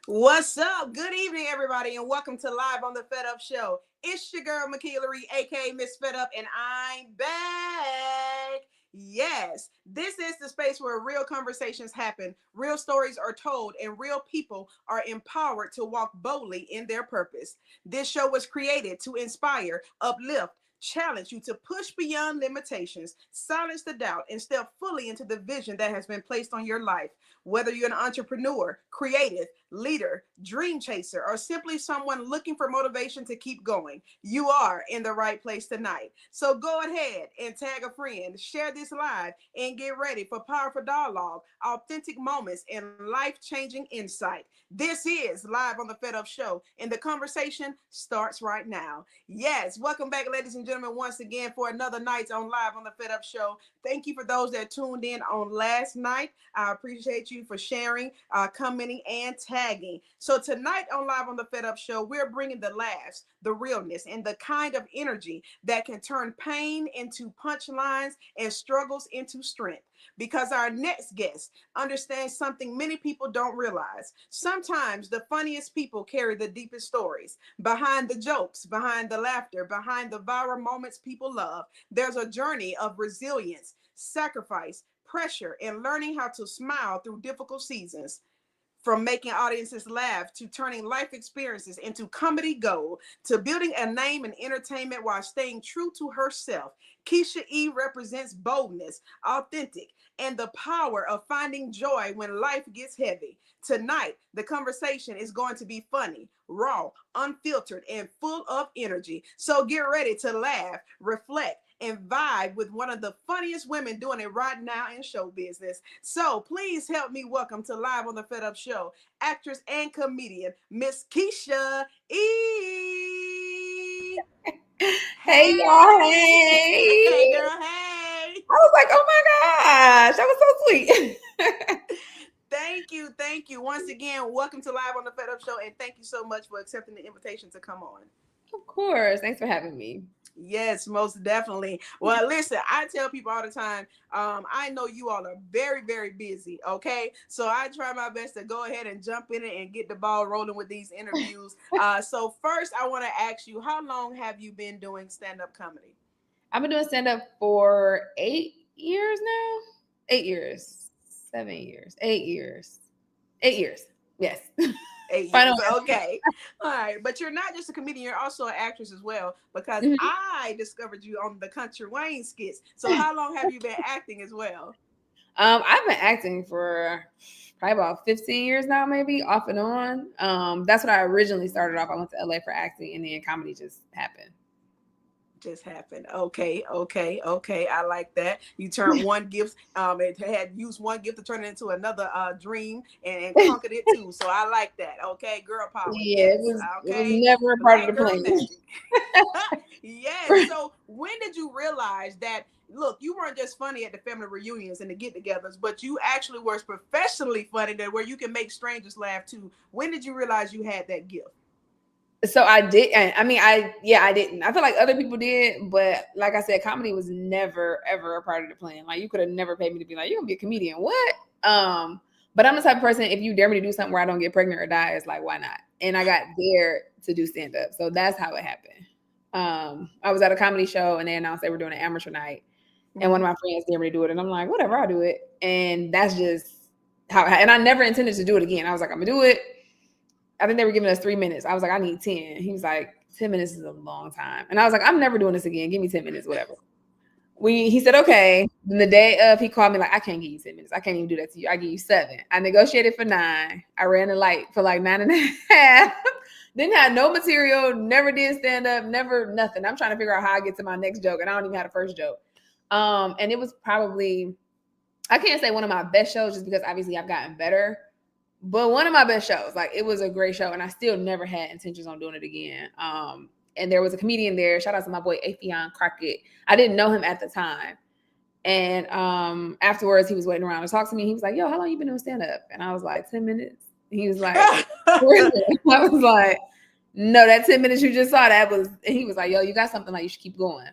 What's up? Good evening, everybody, and welcome to Live on the Fed Up Show. It's your girl, McKeelery, aka Miss Fed Up, and I'm back. Yes, this is the space where real conversations happen, real stories are told, and real people are empowered to walk boldly in their purpose. This show was created to inspire, uplift, challenge you to push beyond limitations, silence the doubt, and step fully into the vision that has been placed on your life. Whether you're an entrepreneur, creative, leader, dream chaser, or simply someone looking for motivation to keep going, you are in the right place tonight. So go ahead and tag a friend, share this live, and get ready for powerful dialogue, authentic moments, and life-changing insight. This is Live on the Fed Up Show, and the conversation starts right now. Yes, welcome back, ladies and gentlemen, once again for another night on Live on the Fed Up Show. Thank you for those that tuned in on last night. I appreciate you for sharing, commenting, and tagging. So tonight on Live on the Fed Up Show, we're bringing the laughs, the realness, and the kind of energy that can turn pain into punchlines and struggles into strength. Because our next guest understands something many people don't realize. Sometimes the funniest people carry the deepest stories. Behind the jokes, behind the laughter, behind the viral moments people love, there's a journey of resilience, sacrifice, pressure, and learning how to smile through difficult seasons. From making audiences laugh to turning life experiences into comedy gold to building a name in entertainment while staying true to herself, Keysha E represents boldness, authentic, and the power of finding joy when life gets heavy. Tonight, the conversation is going to be funny, raw, unfiltered, and full of energy. So get ready to laugh, reflect, and vibe with one of the funniest women doing it right now in show business. So please help me welcome to Live on the Fed Up Show, actress and comedian, Miss Keysha E. Hey y'all, hey. Hey girl, hey. I was like, oh my gosh, that was so sweet. Thank you. Once again, welcome to Live on the Fed Up Show, and thank you so much for accepting the invitation to come on. Of course. Thanks for having me. Yes, most definitely. Well, listen, I tell people all the time, I know you all are very, very busy, okay? So I try my best to go ahead and jump in it and get the ball rolling with these interviews. So first, I want to ask you, how long have you been doing stand-up comedy? I've been doing stand-up for 8 years now. 8 years. 7 years. 8 years. 8 years. Yes. 8 years. Okay. All right. But you're not just a comedian, you're also an actress as well, because I discovered you on the Country Wayne skits. So how long have you been acting as well? I've been acting for probably about 15 years now, maybe off and on. That's when I originally started off. I went to LA for acting, and then comedy just happened. Okay. I like that. You turned one gift, it had used one gift to turn it into another dream and conquered it too. So I like that. Okay, girl power. Yeah, Yes. it was never a part of the plan. Magic. Yes. So when did you realize that, look, you weren't just funny at the family reunions and the get-togethers, but you actually were professionally funny that where you can make strangers laugh too? When did you realize you had that gift? So I did. I didn't. I feel like other people did, but like I said, comedy was never ever a part of the plan. Like you could have never paid me to be like, you're gonna be a comedian. What? But I'm the type of person, if you dare me to do something where I don't get pregnant or die, it's like, why not? And I got dared to do stand up. So that's how it happened. I was at a comedy show and they announced they were doing an amateur night. And one of my friends dared me to do it. And I'm like, whatever, I'll do it. And that's just how, and I never intended to do it again. I was like, I'm gonna do it. I think they were giving us 3 minutes. I was like, I need 10. He was like, 10 minutes is a long time. And I was like, I'm never doing this again. Give me 10 minutes, whatever. He said, okay. Then the day of, he called me like, I can't give you 10 minutes. I can't even do that to you. I give you 7. I negotiated for 9. I ran the light for like 9.5. Didn't have no material, never did stand up, never nothing. I'm trying to figure out how I get to my next joke. And I don't even have the first joke. And it was probably, I can't say one of my best shows just because obviously I've gotten better. But one of my best shows, like it was a great show, and I still never had intentions on doing it again. And there was a comedian there. Shout out to my boy Afion Crockett. I didn't know him at the time, and afterwards he was waiting around to talk to me. He was like, "Yo, how long you been doing stand up?" And I was like, 10 minutes. And he was like, I was like, "No, that 10 minutes you just saw that was." And he was like, "Yo, you got something, like you should keep going."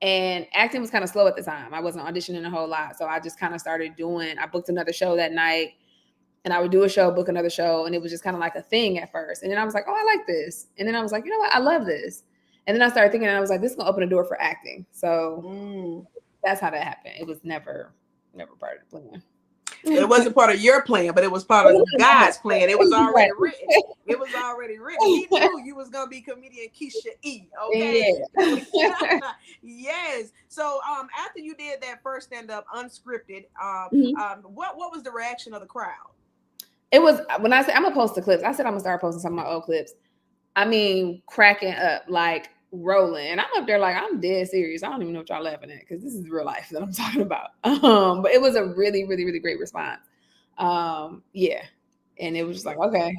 And acting was kind of slow at the time. I wasn't auditioning a whole lot, so I just kind of started doing. I booked another show that night. And I would do a show, book another show. And it was just kind of like a thing at first. And then I was like, oh, I like this. And then I was like, you know what? I love this. And then I started thinking, and I was like, this is going to open a door for acting. So that's how that happened. It was never part of the plan. It wasn't part of your plan, but it was part of God's plan. It was already written. It was already written. He knew you was gonna be comedian Keysha E. Okay. Yeah. Yes. So after you did that first stand-up unscripted, what was the reaction of the crowd? It was, when I said I'm gonna post the clips, I said I'm gonna start posting some of my old clips. I mean, cracking up, like rolling. And I'm up there like, I'm dead serious. I don't even know what y'all laughing at because this is real life that I'm talking about. But it was a really, really, really great response. Yeah. And it was just like, okay.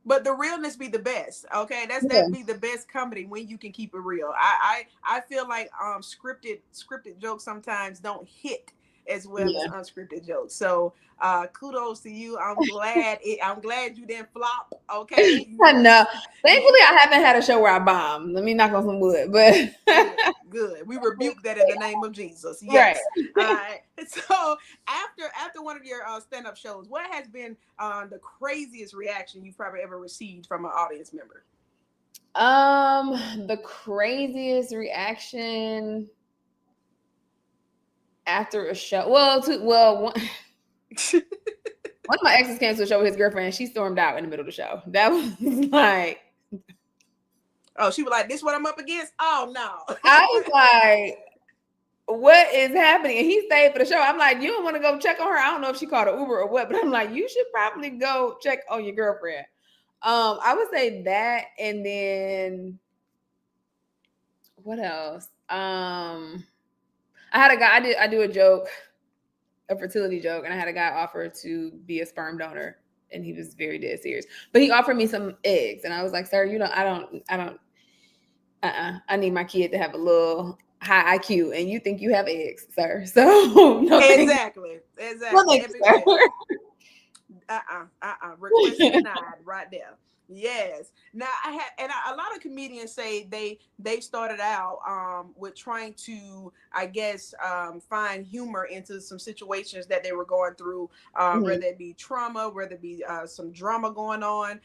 But the realness be the best. Okay. That be the best comedy when you can keep it real. I feel like scripted jokes sometimes don't hit as well as unscripted jokes. So kudos to you. I'm glad you didn't flop. Okay. No. Thankfully I haven't had a show where I bombed. Let me knock on some wood. But good. We rebuke that in the name of Jesus. Yes. Right. So after one of your stand-up shows, what has been the craziest reaction you've probably ever received from an audience member? The craziest reaction after a show. One of my exes came to a show with his girlfriend and she stormed out in the middle of the show. That was like, Oh, she was like, "This what I'm up against." Oh no. I was like, what is happening? And he stayed for the show. I'm like, you don't want to go check on her. I don't know if she called an Uber or what, but I'm like, you should probably go check on your girlfriend. I would say that, and then what else? I had a guy. I do a joke, a fertility joke, and I had a guy offer to be a sperm donor, and he was very dead serious. But he offered me some eggs, and I was like, sir, I don't. I need my kid to have a little high IQ, and you think you have eggs, sir? So no, Exactly. well, thank you, sir. Request denied right there. Yes. Now a lot of comedians say they started out with trying to, I guess, find humor into some situations that they were going through, whether it be trauma, whether it be some drama going on,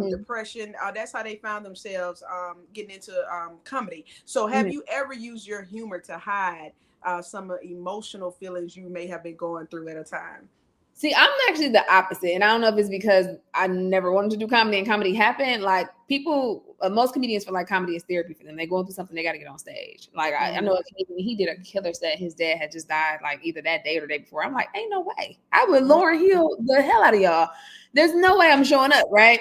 depression. That's how they found themselves getting into comedy. So have you ever used your humor to hide some emotional feelings you may have been going through at a time? See, I'm actually the opposite, and I don't know if it's because I never wanted to do comedy and comedy happened. Like people, most comedians feel like comedy is therapy for them. They're going through something, they got to get on stage. Like I know a comedian, he did a killer set. His dad had just died, like either that day or the day before. I'm like, ain't no way. I would Lauren Hill the hell out of y'all. There's no way I'm showing up, right?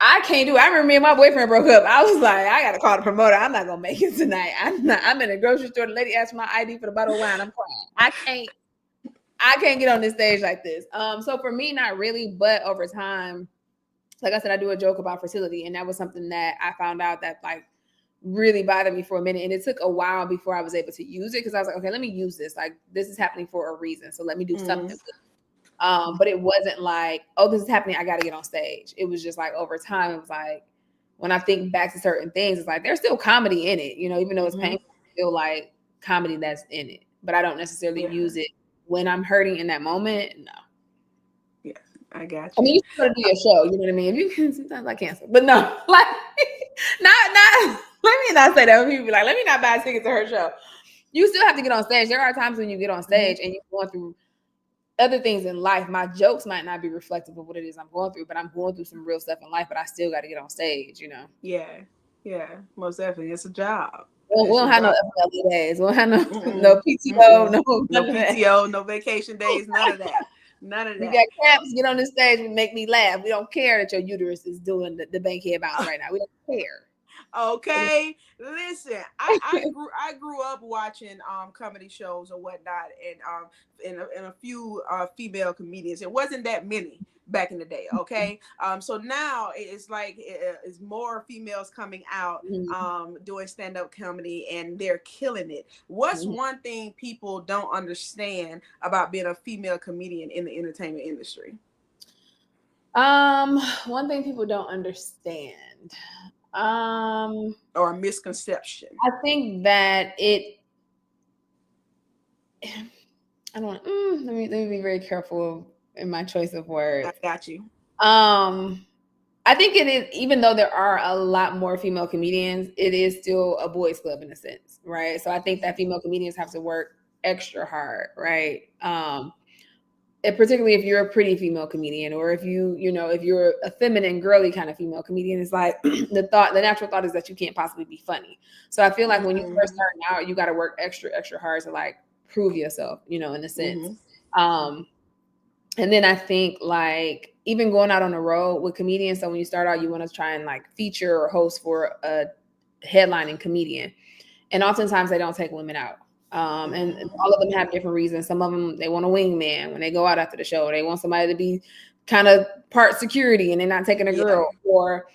I can't do it. I remember me and my boyfriend broke up. I was like, I gotta call the promoter. I'm not gonna make it tonight. I'm in a grocery store. The lady asked for my ID for the bottle of wine. I'm crying. I can't get on this stage like this. So for me, not really, but over time, like I said, I do a joke about fertility, and that was something that I found out that like really bothered me for a minute, and it took a while before I was able to use it because I was like, okay, let me use this. Like this is happening for a reason, so let me do something. But it wasn't like, oh, this is happening, I got to get on stage. It was just like over time, it was like when I think back to certain things, it's like there's still comedy in it, you know, even though it's painful, still like comedy that's in it. But I don't necessarily use it when I'm hurting in that moment. No. Yeah, I got you. I mean, you still gotta do your show, you know what I mean? If you can, sometimes I cancel, but no, like not. Let me not say that when people be like, let me not buy tickets to her show. You still have to get on stage. There are times when you get on stage and you're going through other things in life. My jokes might not be reflective of what it is I'm going through, but I'm going through some real stuff in life. But I still got to get on stage, you know. Yeah, most definitely. It's a job. We don't have no FLE days. We don't have no PTO, no PTO, no vacation days, none of that. None of that. You got caps, get on the stage and make me laugh. We don't care that your uterus is doing the bankhead bounce right now. We don't care. Okay, listen, I grew up watching comedy shows or whatnot, and a few female comedians. It wasn't that many back in the day. Okay, so now it's like it's more females coming out doing stand-up comedy, and they're killing it. What's one thing people don't understand about being a female comedian in the entertainment industry? One thing people don't understand. Or a misconception. I think that I don't let me be very careful in my choice of words. I got you. I think it is, even though there are a lot more female comedians, it is still a boys club in a sense, right? So I think that female comedians have to work extra hard, right? And particularly if you're a pretty female comedian, or if if you're a feminine, girly kind of female comedian, it's like the natural thought is that you can't possibly be funny. So I feel like when you first start out, you got to work extra hard to like prove yourself, in a sense. And then I think like even going out on the road with comedians. So when you start out, you want to try and like feature or host for a headlining comedian, and oftentimes they don't take women out. And all of them have different reasons. Some of them, they want a wingman when they go out after the show. They want somebody to be kind of part security and they're not taking a girl, or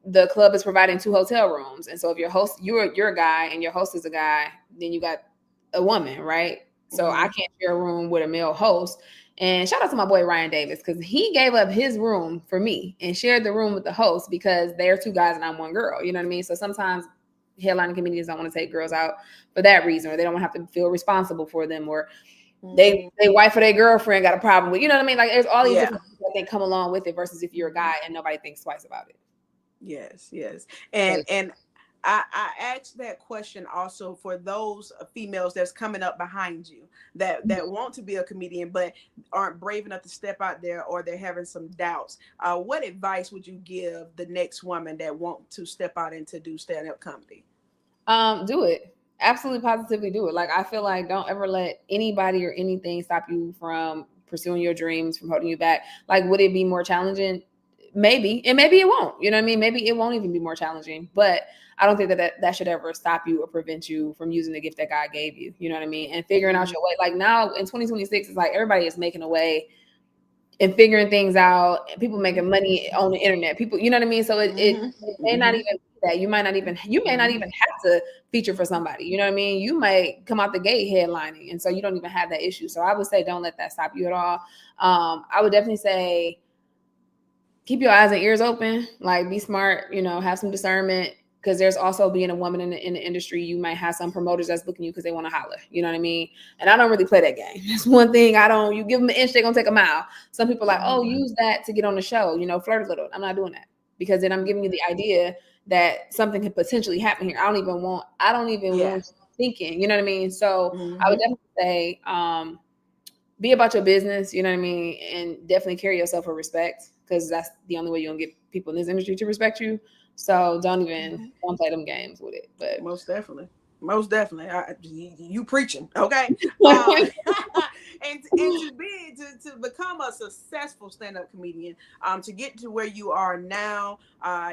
the club is providing 2 hotel rooms. And so if your host, you're a guy and your host is a guy, then you got a woman, right? So I can't share a room with a male host. And shout out to my boy Ryan Davis, because he gave up his room for me and shared the room with the host because they're 2 guys and I'm 1 girl. You know what I mean? So sometimes headlining comedians don't want to take girls out for that reason, or they don't want to have to feel responsible for them, or they wife or their girlfriend got a problem with, you know what I mean? Like there's all these different things that they come along with it, versus if you're a guy and nobody thinks twice about it. Yes. And I asked that question also for those females that's coming up behind you that want to be a comedian but aren't brave enough to step out there, or they're having some doubts. What advice would you give the next woman that want to step out and to do stand-up comedy? Do it. Absolutely positively do it. Like I feel like don't ever let anybody or anything stop you from pursuing your dreams, from holding you back. Like would it be more challenging? Maybe. And maybe it won't. You know what I mean? Maybe it won't even be more challenging. But I don't think that should ever stop you or prevent you from using the gift that God gave you. You know what I mean? And figuring out Mm-hmm. your way. Like now in 2026, it's like everybody is making a way and figuring things out, and people making money on the internet. People, you know what I mean? So Mm-hmm. it may not Mm-hmm. even be that. You may not Mm-hmm. even have to feature for somebody. You know what I mean? You might come out the gate headlining, and so you don't even have that issue. So I would say don't let that stop you at all. I would definitely say keep your eyes and ears open, like be smart, have some discernment. Because there's also being a woman in the industry, you might have some promoters that's booking you because they want to holler. You know what I mean? And I don't really play that game. That's one thing I don't. You give them an inch, they're gonna take a mile. Some people are like, oh, use that to get on the show. Flirt a little. I'm not doing that because then I'm giving you the idea that something could potentially happen here. I don't even want. Yeah. You thinking. You know what I mean? So I would Mm-hmm. definitely say, be about your business, you know what I mean? And definitely carry yourself with respect because that's the only way you're gonna get people in this industry to respect you. So don't play them games with it. But Most definitely. Most definitely. You preaching, okay? Uh, and to become a successful stand-up comedian, to get to where you are now,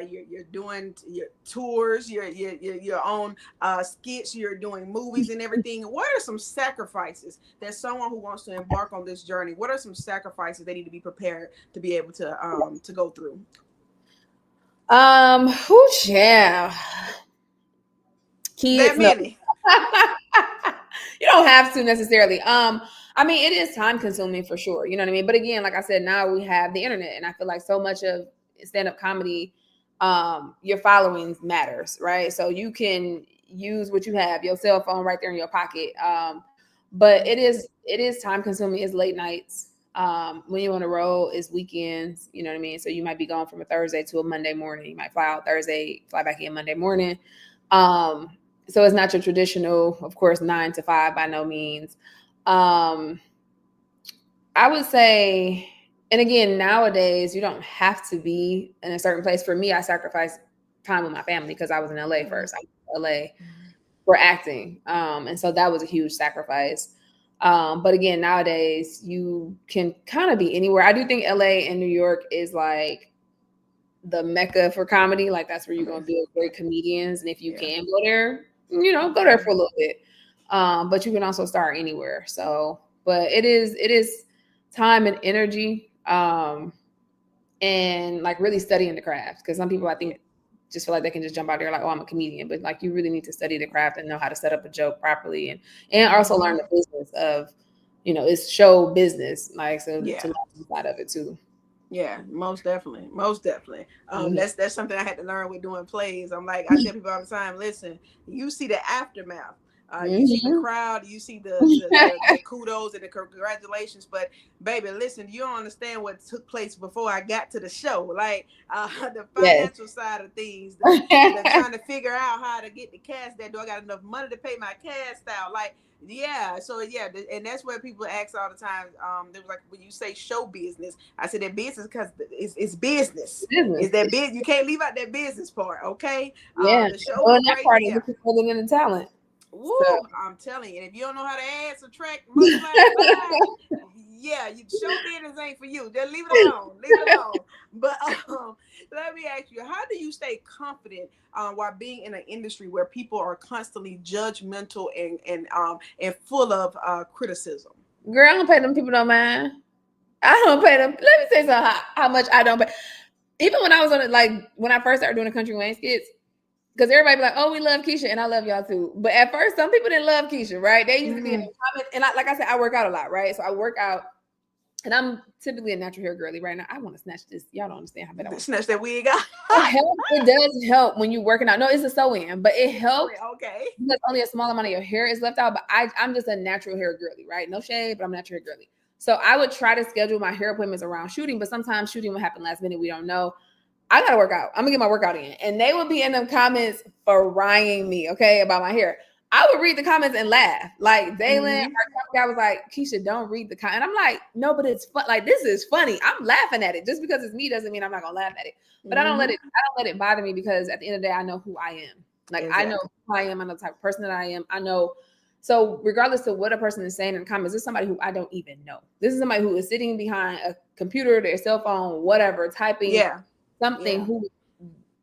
you're doing your tours, your own skits, you're doing movies and everything. What are some sacrifices that someone who wants to embark on this journey? What are some sacrifices they need to be prepared to be able to go through? yeah. That Kids, no. many. You don't have to necessarily. I mean, it is time consuming for sure. You know what I mean? But again, like I said, now we have the internet, and I feel like so much of stand-up comedy, your following matters, right? So you can use what you have, your cell phone right there in your pocket. But it is time consuming. It's late nights. When you're on the road, it's weekends. You know what I mean? So you might be gone from a Thursday to a Monday morning. You might fly out Thursday, fly back in Monday morning. Um, so it's not your traditional, of course, 9 to 5 by no means. I would say, and again, nowadays you don't have to be in a certain place. For me, I sacrificed time with my family because I was in LA first. I was in LA for acting. And so that was a huge sacrifice. But again, nowadays you can kind of be anywhere. I do think LA and New York is like the mecca for comedy. Like that's where you're gonna build great comedians. And if you Yeah. can go there, go there for a little bit. But you can also start anywhere. So, but it is time and energy. And like really studying the craft. Because some people I Yeah. think just feel like they can just jump out there like, oh, I'm a comedian. But like you really need to study the craft and know how to set up a joke properly and also learn the business of, it's show business. Like so to Yeah. learn side of it too. Yeah, most definitely, most definitely. Mhm. That's something I had to learn with doing plays. I'm like, I tell people all the time, listen, you see the aftermath, you see the Mhm. crowd, you see the kudos and the congratulations, but baby, listen, you don't understand what took place before I got to the show. Like the Yes. financial side of things, the trying to figure out how to get the cast. That do I got enough money to pay my cast out? Like yeah, so yeah, and that's where people ask all the time. They was like, when you say show business, I said that business because it's business. Business. Is that business? You can't leave out that business part, okay? Yeah. The show was Well, and that great, part is yeah. what you're further than the talent. Woo! So I'm telling you, if you don't know how to add, subtract, multiply, divide, yeah, you show business ain't for you. Just leave it alone. Leave it alone. But let me ask you, how do you stay confident while being in an industry where people are constantly judgmental and full of criticism? girl, I don't pay them people no mind. I don't pay them. Let me say something how much I don't pay. Even when I was on it, like when I first started doing the country Wayne skits, because everybody be like, "Oh, we love Keysha," and I love y'all too. But at first, some people didn't love Keysha, right? They used to be in the Mm-hmm. comments, and like I said, I work out a lot, right? So I work out, and I'm typically a natural hair girly right now. I want to snatch this. Y'all don't understand how bad I want to. Snatch that wig out. It helps. It does help when you're working out. No, it's a sew-in, but it helps Okay. because only a small amount of your hair is left out. But I'm just a natural hair girly, right? No shade, but I'm a natural hair girly. So I would try to schedule my hair appointments around shooting, but sometimes shooting will happen last minute. We don't know. I gotta work out. I'm gonna get my workout in. And they would be in them comments frying me, okay, about my hair. I would read the comments and laugh. Like Dalen, Mm-hmm. our guy was like, Keysha, don't read the comment. And I'm like, no, but it's fun. Like, this is funny. I'm laughing at it. Just because it's me doesn't mean I'm not gonna laugh at it. But Mm-hmm. I don't let it bother me because at the end of the day, I know who I am. Like I know Exactly. who I am. I know the type of person that I am. I know. So regardless of what a person is saying in the comments, this is somebody who I don't even know. This is somebody who is sitting behind a computer, their cell phone, whatever, typing Yeah. something Yeah. who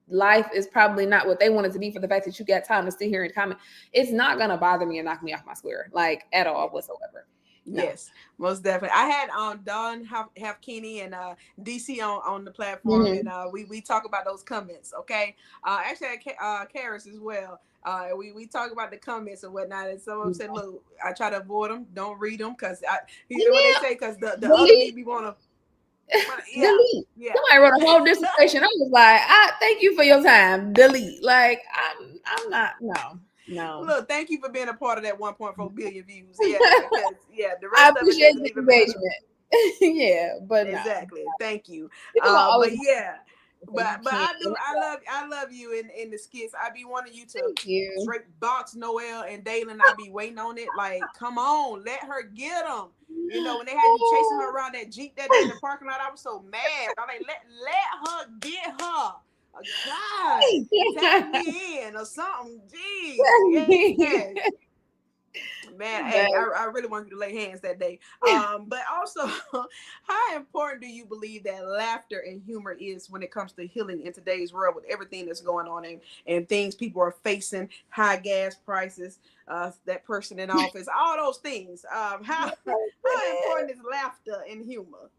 life is probably not what they want it to be for the fact that you got time to sit here and comment. It's not gonna bother me and knock me off my square, like at all whatsoever. No. Yes, most definitely. I had Don have Kenny and DC on the platform, and Mm-hmm. we talk about those comments. Okay, actually, I had Karis as well. We talk about the comments and whatnot, and some of them said, "Look, I try to avoid them, don't read them, because you know what they Yeah, say, because the other me delete, be wanna, yeah, delete. yeah." Somebody wrote a whole dissertation. I was like, I thank you for your time. Delete. Like I'm not. No, no. Look, thank you for being a part of that 1.4 billion views. Yeah, because yeah, the I rest of it appreciate doesn't the even matter. engagement. Yeah, but no, Exactly. Thank you. people gonna always But yeah, say you but can't. I love you in the skits. I be wanting you to Thank you. straight box Noel and Dalen. I be waiting on it. Like, come on, let her get them. You know, when they had you chasing her around that Jeep that day in the parking lot, I was so mad. I like, let her get her. God, tag me in or something. Jeez, yes. Man, hey, But I really want you to lay hands that day. But also, how important do you believe that laughter and humor is when it comes to healing in today's world with everything that's going on and things people are facing, high gas prices, that person in office, all those things. How important is laughter and humor?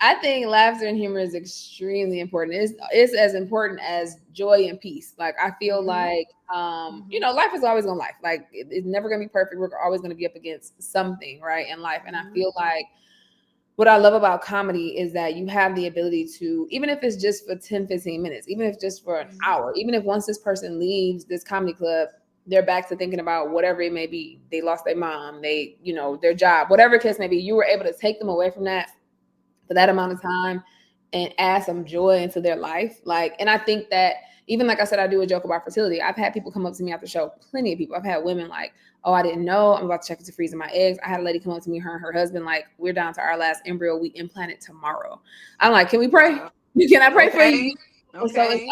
I think laughter and humor is extremely important. It's as important as joy and peace. Like I feel Mm-hmm. like Mm-hmm. life is always gonna life. Like it's never gonna be perfect. We're always gonna be up against something, right, in life. And I Mm-hmm. feel like what I love about comedy is that you have the ability to, even if it's just for 10, 15 minutes, even if just for an Mm-hmm. hour, even if once this person leaves this comedy club, they're back to thinking about whatever it may be. They lost their mom, their job, whatever case may be, you were able to take them away from that for that amount of time and add some joy into their life. Like, and I think that even like I said, I do a joke about fertility. I've had people come up to me after the show, plenty of people. I've had women like, oh, I didn't know. I'm about to check into freezing my eggs. I had a lady come up to me, her and her husband, like, we're down to our last embryo. We implant it tomorrow. I'm like, can we pray? Wow. Can I pray for you? Okay. And so Okay.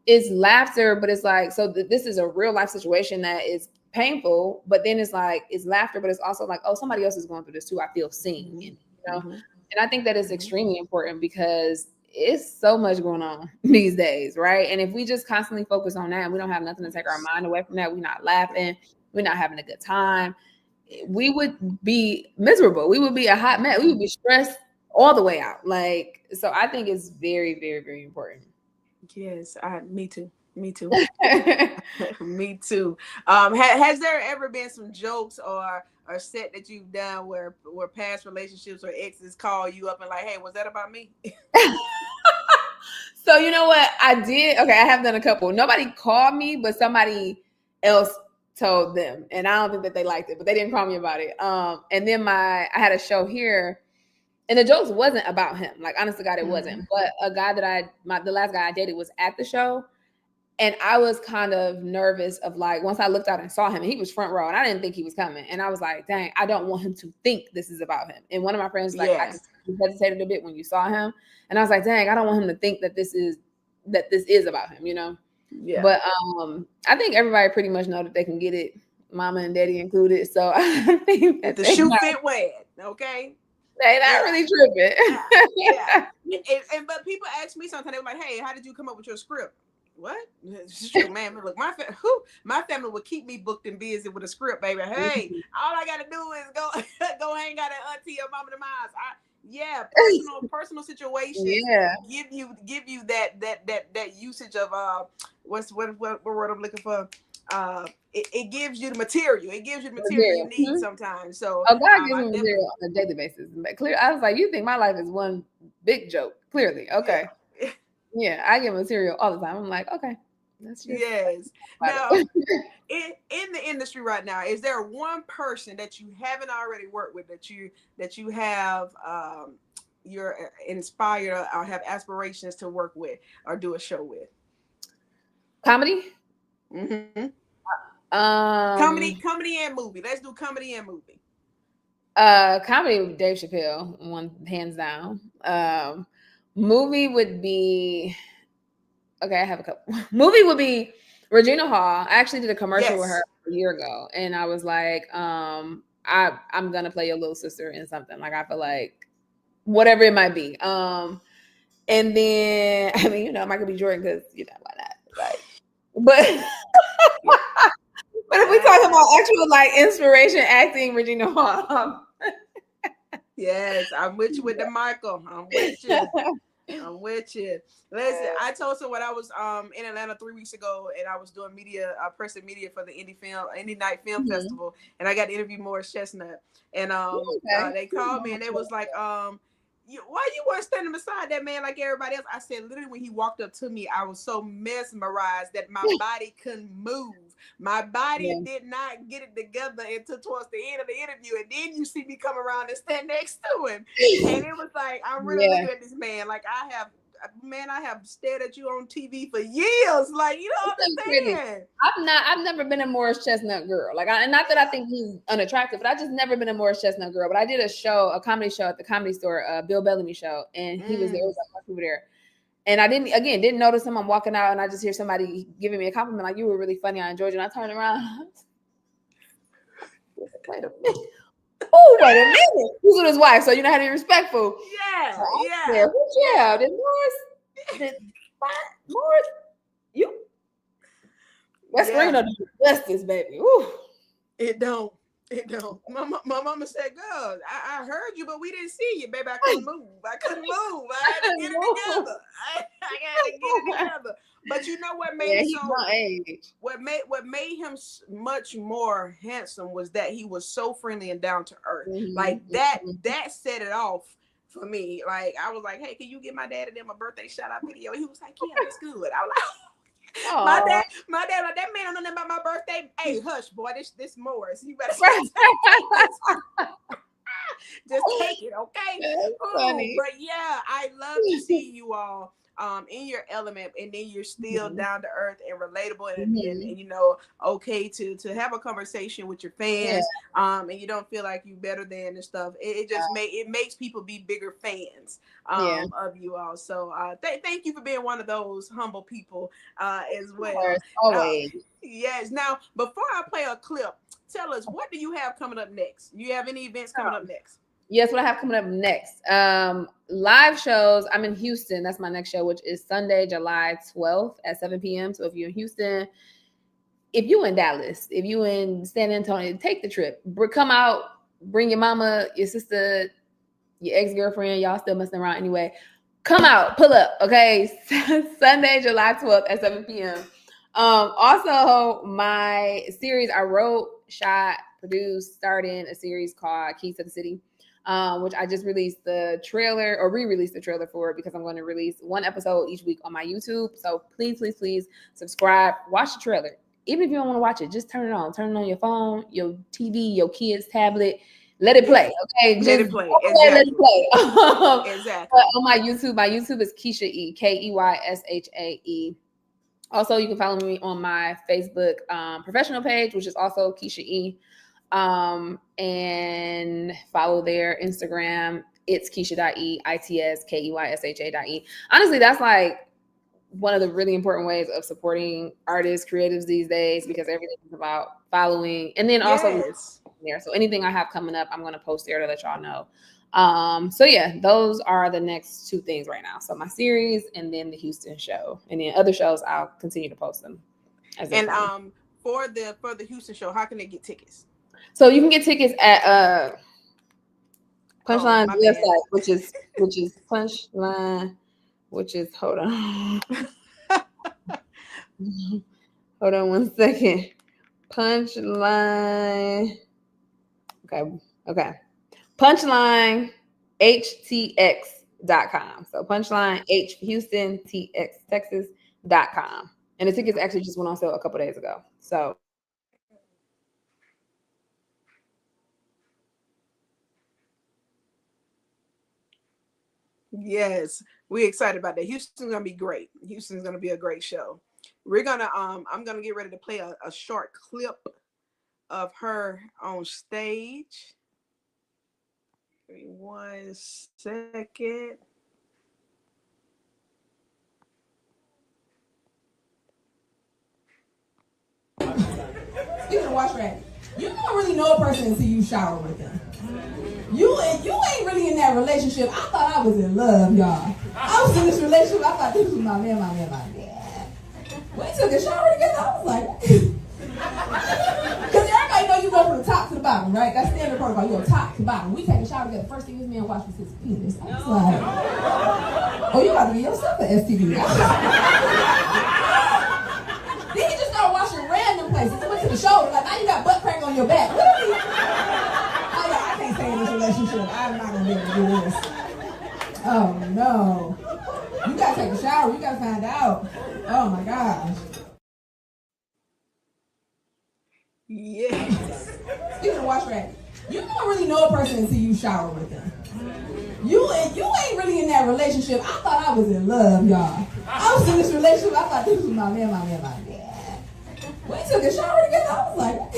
it's laughter, but it's like, so this is a real life situation that is painful, but then it's like, it's laughter, but it's also like, oh, somebody else is going through this too. I feel seen, Mm-hmm. know? Mm-hmm. And I think that is Mm-hmm. extremely important because it's so much going on these days, right? And if we just constantly focus on that and we don't have nothing to take our mind away from that, we're not laughing, we're not having a good time, we would be miserable. We would be a hot mess. We would be stressed all the way out. Like, so I think it's very, very, very important. Yes, me too. Me too. Me too. Has there ever been some jokes or set that you've done where past relationships or exes call you up and like, hey, was that about me? So you know what I did? Okay, I have done a couple. Nobody called me, but somebody else told them, and I don't think that they liked it, but they didn't call me about it. And then I had a show here, and the jokes wasn't about him. Like honest to God, it Mm-hmm. wasn't. But a guy that the last guy I dated was at the show, and I was kind of nervous of like once I looked out and saw him, and he was front row, and I didn't think he was coming, and I was like, dang, I don't want him to think this is about him. And one of my friends was like, I Yeah. can see you hesitated a bit when you saw him, and I was like, dang, I don't want him to think that this is about him, you know. Yeah. But I think everybody pretty much know that they can get it, mama and daddy included. So I think If that the shoe fit, wear it. Okay. they not Yeah. really tripping. Yeah. And but people ask me sometimes, they're like, hey, how did you come up with your script? What? It's true, man. Look, my family would keep me booked and busy with a script, baby. Hey, all I gotta do is go go hang out at auntie or mama to mine. Yeah, personal situations Yeah, give you that usage of what word I'm looking for. It gives you the material. It gives you the material you material. need sometimes. So Oh, God gives I me definitely material on a daily basis. But clear, I was like, you think my life is one big joke? Clearly, okay, yeah. yeah, I get material all the time. I'm like, okay, let's just Yes. talk Now, about it. in the industry right now, is there one person that you haven't already worked with that you have you're inspired or have aspirations to work with or do a show with? Comedy. Mm-hmm. Um, Comedy and movie. Let's do comedy and movie. Comedy with Dave Chappelle, one hands down. Movie would be okay. I have a couple. Movie would be Regina Hall. I actually did a commercial with her Yes. a year ago, and I was like, I'm gonna play your little sister in something. Like I feel like whatever it might be. And then I mean, Michael B. Jordan, because why not? Like, but Yeah. but if we talk about actual like inspiration acting, Regina Hall. Yes, I'm with you with the Michael. I'm with you. I'm with you. Listen, I told someone I was in Atlanta 3 weeks ago, and I was doing media, press and media for the Indie Night Film Mhm. Festival, and I got to interview Morris Chestnut, and Okay. they called me and they was like, why you weren't standing beside that man like everybody else? I said, literally, when he walked up to me, I was so mesmerized that my body couldn't move. My body Yeah. did not get it together until towards the end of the interview, and then you see me come around and stand next to him. And it was like, I'm really Yeah. looking at this man like I have stared at you on TV for years. Like, you It's don't so crazy. understand. I've never been a Morris Chestnut girl. Like, and not that I think he's unattractive, but I just never been a Morris Chestnut girl. But I did a comedy show at the Comedy Store, Bill Bellamy show, and he was there. It Mm. was like a bunch of people there. And I didn't notice him. I'm walking out and I just hear somebody giving me a compliment, like, you were really funny. I enjoyed you. And I turned around. Wait a minute. Oh, wait a minute. He's with his wife, so you know how to be respectful. So Yeah, I yeah, said, who's yeah. yeah? Did Morris, you that screen Yeah. don't do justice, baby. Woo. It don't. It don't. My mama said, "Girl, I heard you, but we didn't see you, baby. I couldn't move. I couldn't move. I had to get it No. together. I had to get it together." But you know what made Yeah, it he's so? my age. What made him much more handsome was that he was so friendly and down to earth. Like Mm-hmm, that set it off for me. Like I was like, "Hey, can you get my dad and then my birthday shout out video?" He was like, "Yeah, that's good." I was like, oh. my dad, like that man don't know nothing about my birthday. Hey, hush, boy, this Morris. You better take it. Just take it, okay? That's Oh, funny. but yeah, I love to see you all in your element, and then you're still Mhm, down to earth and relatable, and mhm. okay to have a conversation with your Yeah, fans, and you don't feel like you better than and stuff. It just makes people be bigger fans yeah. of you all. So thank you for being one of those humble people as Of well. course, Uh, always. yes. Now, before I play a clip, tell us, what do you have coming up next? Do you have any events coming up next? Yes, what I have coming up next. Live shows. I'm in Houston. That's my next show, which is Sunday, July 12th at 7 p.m. So if you're in Houston, if you in Dallas, if you in San Antonio, take the trip. Come out, bring your mama, your sister, your ex-girlfriend, y'all still messing around anyway. Come out, pull up, okay? Sunday, July 12th at 7 p.m. Also, my series I wrote, shot, produced, starred in a series called Keys to the City, which I just released the trailer or re-released the trailer for it because I'm going to release one episode each week on my YouTube. So please, please, please subscribe, watch the trailer. Even if you don't want to watch it, just turn it on. Turn it on your phone, your TV, your kid's tablet. Let it Yeah. play. Okay. Let Just it play. okay, let it Exactly. play. But Exactly. on my YouTube is Keysha E, Keyshae. Also, you can follow me on my Facebook professional page, which is also Keysha E. And follow their Instagram. It's Keysha.e, ITSKEYSHA.e. Honestly, that's like one of the really important ways of supporting artists, creatives these days because everything is about following and then also Yes. there. So anything I have coming up, I'm going to post there to let y'all know. So yeah, those are the next two things right now. So my series and then the Houston show. And then other shows I'll continue to post them as they And come. for the Houston show, how can they get tickets? So you can get tickets at Oh, Punchline's my bad. website, which is Punchline, which is hold on. Hold on one second. Punchline. Okay. Okay. Punchline HTX.com. So punchline H Houston TX Texas.com. And the tickets actually just went on sale a couple days ago. So Yes, we're excited about that. Houston's gonna be great. Houston's gonna be a great show. We're gonna I'm gonna get ready to play a short clip of her on stage. Give me 1 second. Speaking of wash rag, you don't really know a person until you shower with them. You ain't really in that relationship. I thought I was in love, y'all. I was in this relationship. I thought this was my man, my man, my man. We took a shower together. I was like, because everybody know you go from the top to the bottom, right? That's standard protocol. You go top to bottom. We take a shower together. First thing this man washes his penis. I was like, oh, you about to get yourself an STD. Then he just started washing random places. He went to the shoulder. Like, now you got butt crack on your back. Really? Oh, yeah, I can't stay in this relationship. I'm not going to be able to do this. Oh, no. You got to take a shower. You got to find out. Oh, my gosh. Yes. Speaking of wash rag, you don't really know a person until you shower with them. You ain't really in that relationship. I thought I was in love, y'all. I was in this relationship. I thought this was my man, my man, my man. We took a shower together. I was like,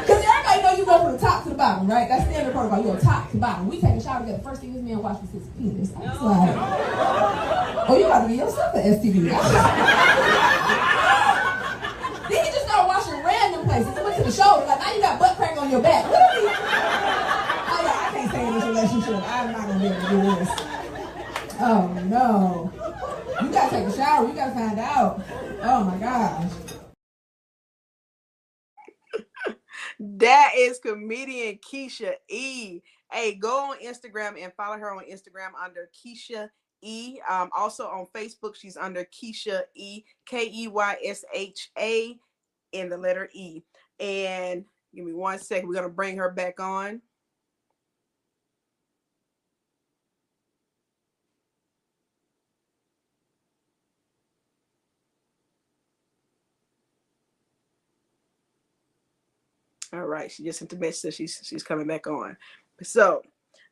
because everybody know you go from the top to the bottom, right? That's standard protocol. You go top to bottom. We take a shower together. First thing this man washes his penis. I was like, oh, you about to get yourself an STD. Then he just started washing random places. He went to the shoulder. Like, now you got butt crack on your back. Really? Oh, yeah, I can't stay in this relationship. I'm not going to be able to do this. Oh, no. You got to take a shower. You got to find out. Oh, my gosh. That is comedian Keysha E. Hey, go on Instagram and follow her on Instagram under Keysha E. Also on Facebook, she's under Keysha E, Keysha in the letter E. And give me 1 second. We're gonna bring her back on. All right, she just sent a message. So she's coming back on. So,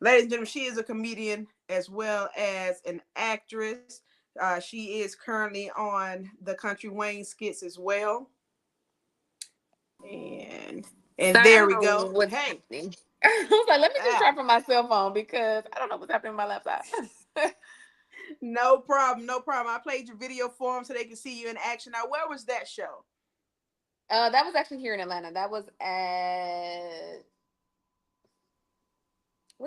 ladies and gentlemen, she is a comedian as well as an actress. She is currently on the Country Wayne skits as well. And Sorry, I there don't we know go. what's Hey, happening. I was like, let me just ah, try from my cell phone because I don't know what's happening on my laptop. no problem, no problem. I played your video for them so they can see you in action. Now, where was that show? That was actually here in Atlanta. That was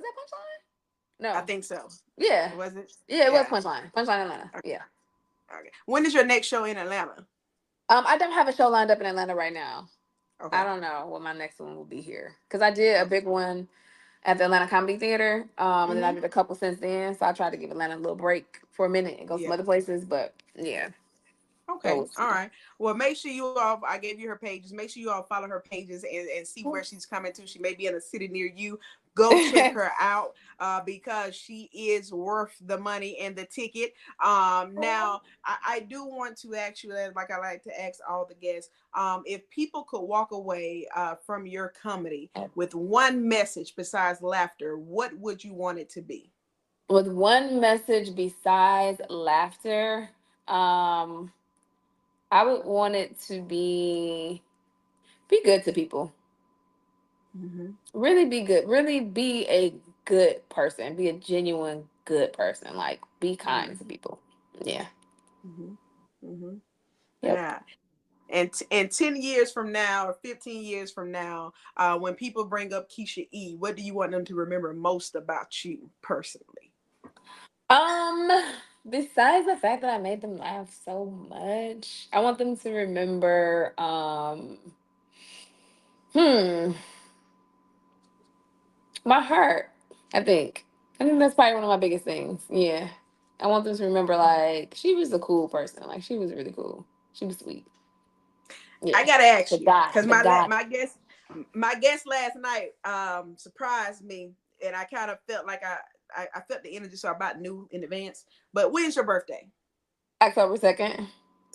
that Punchline? I No. think so. Yeah. Was it? Yeah, it was Yeah. Punchline. Punchline Atlanta. Yeah. Okay. When is your next show in Atlanta? I don't have a show lined up in Atlanta right now. I Okay. don't know what my next one will be here because I did a Okay. big one at the Atlanta Comedy Theater, and then I Mm-hmm. did a couple since then. So I tried to give Atlanta a little break for a minute and go some Yeah. other places. But yeah, Okay. those All two. right. Well, make sure you all, I gave you her pages. Make sure you all follow her pages and see where she's coming to. She may be in a city near you. Go check her out because she is worth the money and the ticket. Now, I do want to ask you, like I like to ask all the guests, if people could walk away from your comedy with one message besides laughter, what would you want it to be? With one message besides laughter, um, I would want it to be good to people. Mm-hmm. Really be good. Really be a good person. Be a genuine good person. Like be kind to people. Yeah. Mm-hmm. Mm-hmm. Yep. Yeah. And 10 years from now or 15 years from now, when people bring up Keysha E, what do you want them to remember most about you personally? Um, besides the fact that I made them laugh so much, I want them to remember hmm, my heart, I think. I think that's probably one of my biggest things. Yeah. I want them to remember like she was a cool person. Like she was really cool. She was sweet. I Yeah. gotta The ask you guy. because The guy. my guest last night surprised me, and I kind of felt like I felt the energy, so I about knew in advance. But when's your birthday? October 2nd.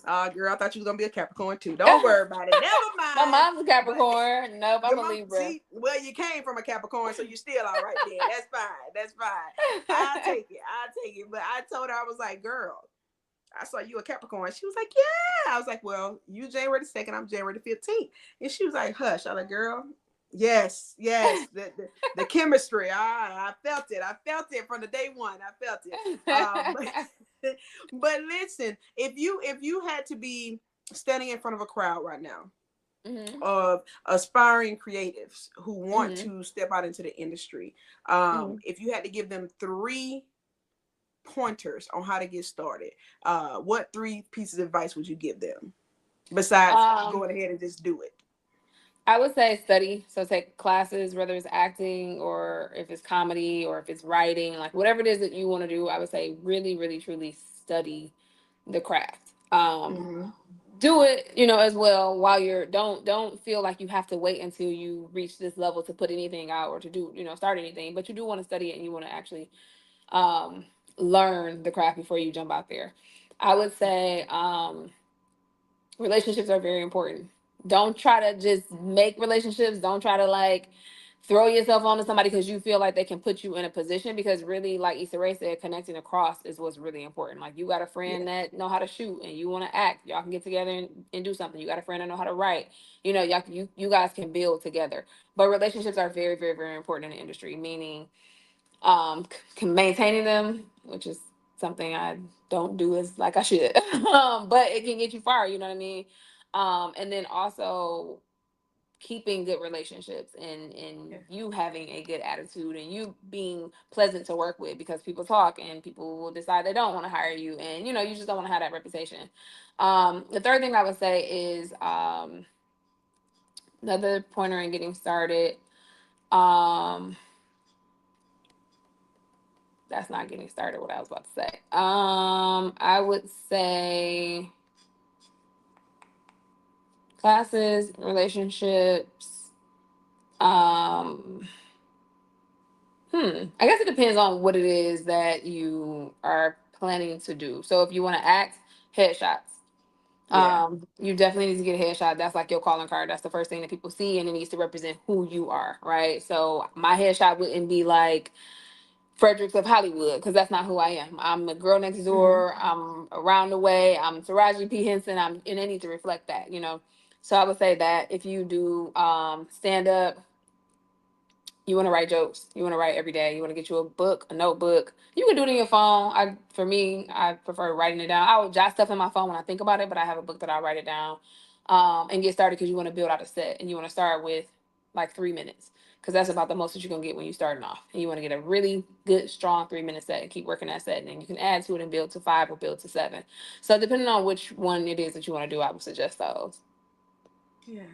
Girl, I thought you was gonna be a Capricorn too. Don't worry about it. Never My mind. mom's a But Capricorn. Nope, your I'm a mom, Libra. see, well, you came from a Capricorn, so you're still all right then. That's fine. That's fine. I'll take it. I'll take it. But I told her, I was like, girl, I saw you a Capricorn. She was like, yeah. I was like, well, you January the 2nd, I'm January the 15th. And she was like, hush. I was like, girl, yes, yes. The chemistry. I felt it. I felt it from the day one. I felt it. But listen, if you had to be standing in front of a crowd right now Hmm. of aspiring creatives who want Hmm. to step out into the industry, Hmm. if you had to give them three pointers on how to get started, what three pieces of advice would you give them besides Um, going ahead and just do it? I would say study. So take classes, whether it's acting or if it's comedy or if it's writing, like whatever it is that you want to do. I would say really, really, truly study the craft. Mm-hmm. Do it, as well while you're don't feel like you have to wait until you reach this level to put anything out or to do, start anything, but you do want to study it and you want to actually um learn the craft before you jump out there. I would say relationships are very important. Don't try to just make relationships. Don't try to like throw yourself onto somebody because you feel like they can put you in a position, because really, like Issa Rae said, connecting across is what's really important. Like you got a Yeah. friend that know how to shoot and you want to act, y'all can get together and do something. You got a friend that know how to write, you guys can build together. But relationships are very, very, very important in the industry, meaning maintaining them, which is something I don't do as like I should. But it can get you far, you know what I mean? And then also keeping good relationships and Yeah. you having a good attitude and you being pleasant to work with, because people talk and people will decide they don't want to hire you, and you just don't want to have that reputation. The third thing I would say is another pointer in getting started. Um, that's not getting started what I was about to say. I would say classes, relationships. Um, I guess it depends on what it is that you are planning to do. So if you want to act, headshots. Yeah. You definitely need to get a headshot. That's like your calling card. That's the first thing that people see, and it needs to represent who you are, right? So my headshot wouldn't be like Fredericks of Hollywood, because that's not who I am. I'm a girl next Mm-hmm. door. I'm around the way. I'm Taraji P. Henson. And I need to reflect that. So I would say that if you do stand up, you want to write jokes. You want to write every day. You want to get you a book, a notebook. You can do it in your phone. For me, I prefer writing it down. I will jot stuff in my phone when I think about it, but I have a book that I write it down, and get started, because you want to build out a set, and you want to start with like 3 minutes, because that's about the most that you're gonna get when you're starting off. And you want to get a really good, strong 3 minute set and keep working that set, and then you can add to it and build to 5 or build to 7. So depending on which one it is that you want to do, I would suggest those. Yeah.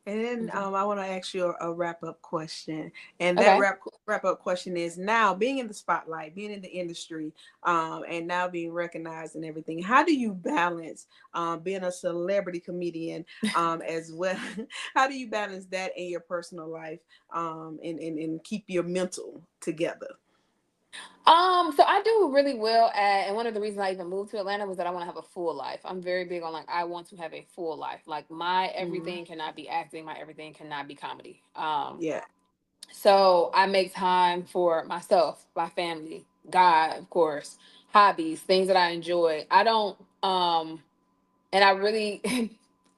And then Mhm. I want to ask you a wrap up question. And that Okay. wrap up question is, now being in the spotlight, being in the industry, and now being recognized and everything, how do you balance being a celebrity comedian as well? How do you balance that in your personal life, and keep your mental together? So I do really well at, and one of the reasons I even moved to Atlanta was that I want to have a full life. I'm very big on like I want to have a full life. Like my Mm-hmm. everything cannot be acting, my everything cannot be comedy. Yeah. So I make time for myself, my family, God, of course, hobbies, things that I enjoy. I don't and I really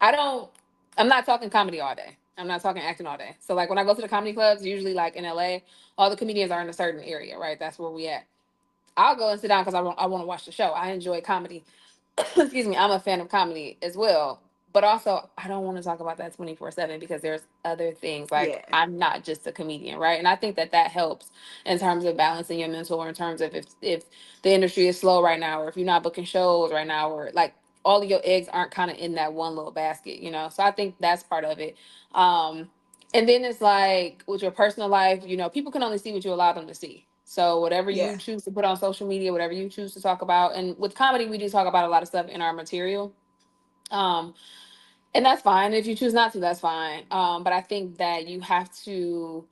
I don't I'm not talking comedy all day. I'm not talking acting all day. So like when I go to the comedy clubs, usually like in LA, all the comedians are in a certain area, right? That's where we at. I'll go and sit down because I want to watch the show. I enjoy comedy. Excuse me, I'm a fan of comedy as well. But also, I don't want to talk about that 24/7, because there's other things. Like, Yeah. I'm not just a comedian, right? And I think that that helps in terms of balancing your mental, or in terms of if the industry is slow right now, or if you're not booking shows right now, or like all of your eggs aren't kind of in that one little basket. So I think that's part of it. Um, and then it's like with your personal life, people can only see what you allow them to see. So whatever Yeah. you choose to put on social media, whatever you choose to talk about, and with comedy, we do talk about a lot of stuff in our material. Um, and that's fine. If you choose not to, that's fine. But I think that you have to.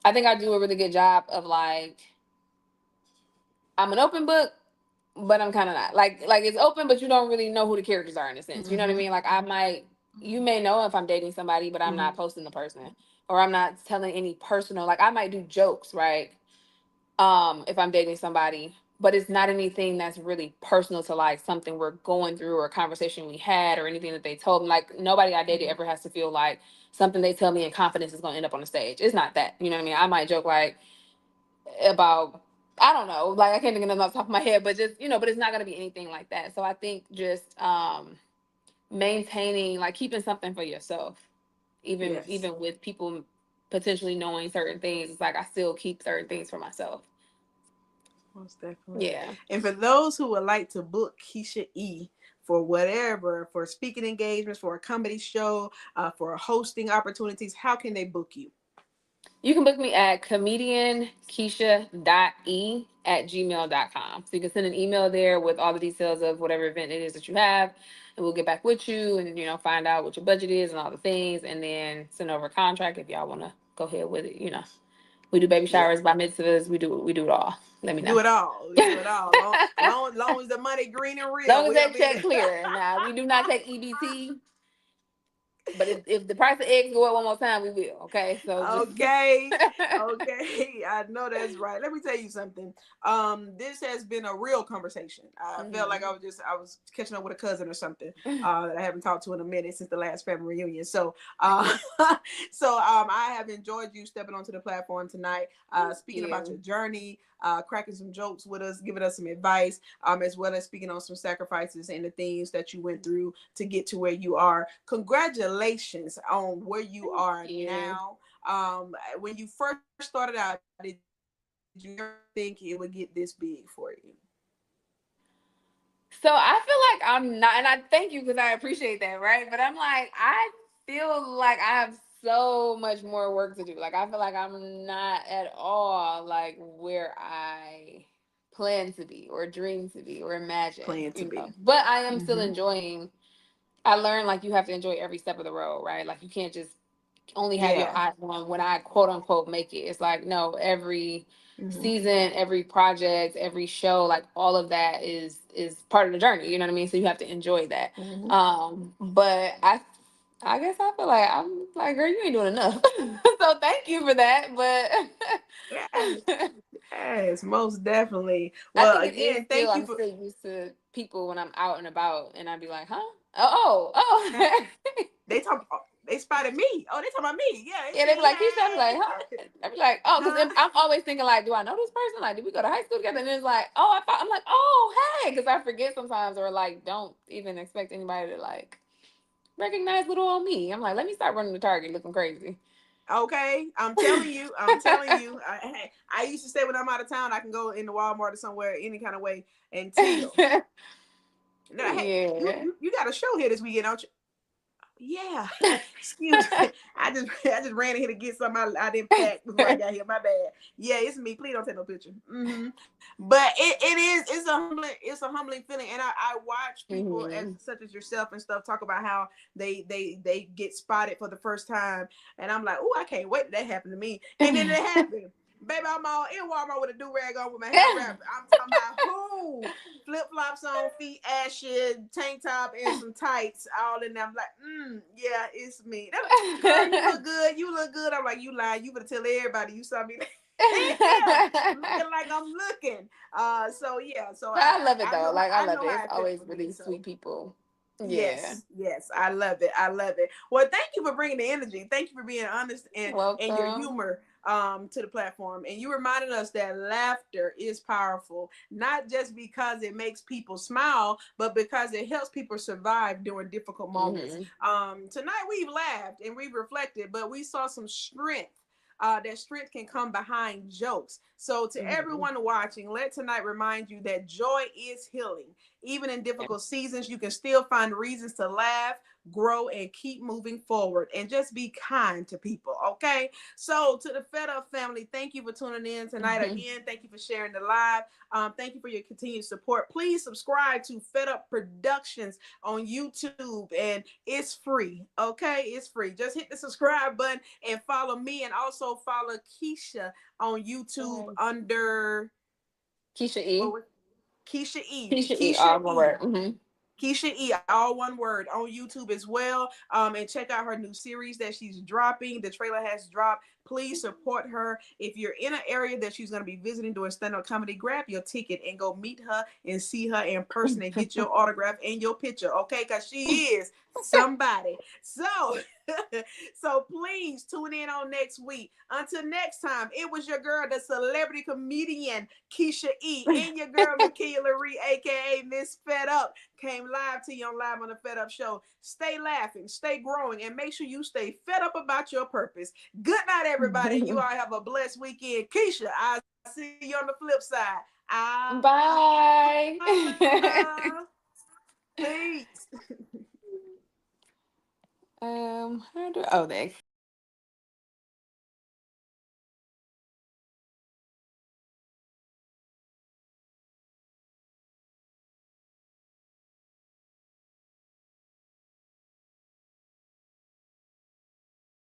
I think I do a really good job of like, I'm an open book but I'm kind of not like it's open, but you don't really know who the characters are in a sense. You know what I Mm-hmm. mean? Like you may know if I'm dating somebody, but I'm Mm-hmm. not posting the person, or I'm not telling any personal. Like I might do jokes, right? If I'm dating somebody, but it's not anything that's really personal to like something we're going through or a conversation we had or anything that they told me. Like nobody I dated ever has to feel like something they tell me in confidence is going to end up on the stage. It's not that. You know what I mean? I might joke like about, I don't know, like I can't think of nothing off the top of my head, but just, but it's not going to be anything like that. So I think just maintaining, like keeping something for yourself, even Yes. even with people potentially knowing certain things. It's like I still keep certain things for myself. Most definitely. Yeah. And for those who would like to book Keysha E for whatever, for speaking engagements, for a comedy show, for hosting opportunities, how can they book you? You can book me at comediankeisha.e@gmail.com. So you can send an email there with all the details of whatever event it is that you have, and we'll get back with you and find out what your budget is and all the things, and then send over a contract if y'all want to go ahead with it. We do baby Yeah. showers, bar mitzvahs, we do it all. Let me know. Do it all. We do it all. Long as the money green and real, Long as we'll that be check there. clear. Now we do not take EBT, but if the price of eggs go up one more time, we will. Okay, so just Okay. Okay. I know that's right. Let me tell you something. This has been a real conversation. I felt like Mhm. I was catching up with a cousin or something that I haven't talked to in a minute since the last family reunion. So I have enjoyed you stepping onto the platform tonight, Thank speaking about your you. journey, cracking some jokes with us, giving us some advice, as well as speaking on some sacrifices and the things that you went through to get to where you are. Congratulations on where you Thank are you. now. When you first started out, did you ever think it would get this big for you? So I feel like I'm not, and I thank you because I appreciate that, right? But I'm like, I feel like I have so much more work to do. Like I feel like I'm not at all like where I plan to be or dream to be or imagine, Plan to be. But I am still Mm-hmm. enjoying. I learned like you have to enjoy every step of the road, right? Like you can't just only have your Yeah. eyes on when I quote unquote make it. It's like no, every Mm-hmm. season, every project, every show, like all of that is part of the journey. You know what I mean? So you have to enjoy that. Mm-hmm. But I guess I feel like I'm like, girl, you ain't doing enough. So thank you for that. Yes. But Yes, most definitely. I Well, think it is again, still thank you I'm for. still used to people when I'm out and about and I'd be like, huh? Oh. They spotted me. Oh, they talking about me. Yeah, they Yeah, they see be me. like, Keisha, I be like, huh? Hey. I be like, oh, because Huh? I'm always thinking like, do I know this person? Like, did we go to high school together? And it's like, oh, I'm like, oh, hey, because I forget sometimes or like don't even expect anybody to like recognize little old me. I'm like, let me start running the Target looking crazy. Okay, I'm telling you. I'm telling you. I used to say when I'm out of town, I can go in the Walmart or somewhere any kind of way until. No, hey, you, Yeah. you you got a show here this weekend, don't you? Yeah. Excuse me. I just ran in here to get something I didn't pack before I got here. My bad. Yeah, it's me. Please don't take no picture. But it's a humbling feeling. And I watch people as Hmm. such as yourself and stuff talk about how they get spotted for the first time. And I'm like, oh, I can't wait that happened to me. And then it happened. Baby, I'm all in Walmart with a do-rag on with my hair wrapped. I'm talking about who? Flip-flops on, feet ashy, tank top, and some tights all in there. I'm like, yeah, it's me. Girl, you look good. You look good. I'm like, you lying. You better tell everybody you saw me looking like I'm looking. So yeah, so But I love it though. Like I I love know it. how It's it feels always to be. really So sweet people. Yeah. yes, I love it. I love it. Well, thank you for bringing the energy. Thank you for being honest and your Welcome. humor to the platform. And you reminded us that laughter is powerful, not just because it makes people smile, but because it helps people survive during difficult moments. Hmm. Tonight we've laughed and we've reflected, but we saw some strength. That strength can come behind jokes. So, to Hmm. everyone watching, let tonight remind you that joy is healing. Even in difficult seasons, you can still find reasons to laugh, grow, and keep moving forward. And just be kind to people, okay? So, to the Fed Up family, thank you for tuning in tonight Hmm. again. Thank you for sharing the live. Thank you for your continued support. Please subscribe to Fed Up Productions on YouTube, and it's free, okay? It's free. Just hit the subscribe button and follow me, and also follow Keysha on YouTube Yes. under Keysha what E. was Keysha E. Keysha E. All one word. Keysha E, all one word, on YouTube as well. And check out her new series that she's dropping. The trailer has dropped. Please support her. If you're in an area that she's going to be visiting doing stand-up comedy, grab your ticket and go meet her and see her in person and get your autograph and your picture, okay? Because she is somebody. So, so please tune in on next week. Until next time, it was your girl, the celebrity comedian Keysha E, and your girl Makila Ree, aka Miss Fed Up, came live to you on Live on the Fed Up Show. Stay laughing, stay growing, and make sure you stay fed up about your purpose. Good night, everybody. You all have a blessed weekend. Keysha, I'll see you on the flip side. Bye. Peace. How do? Oh, they.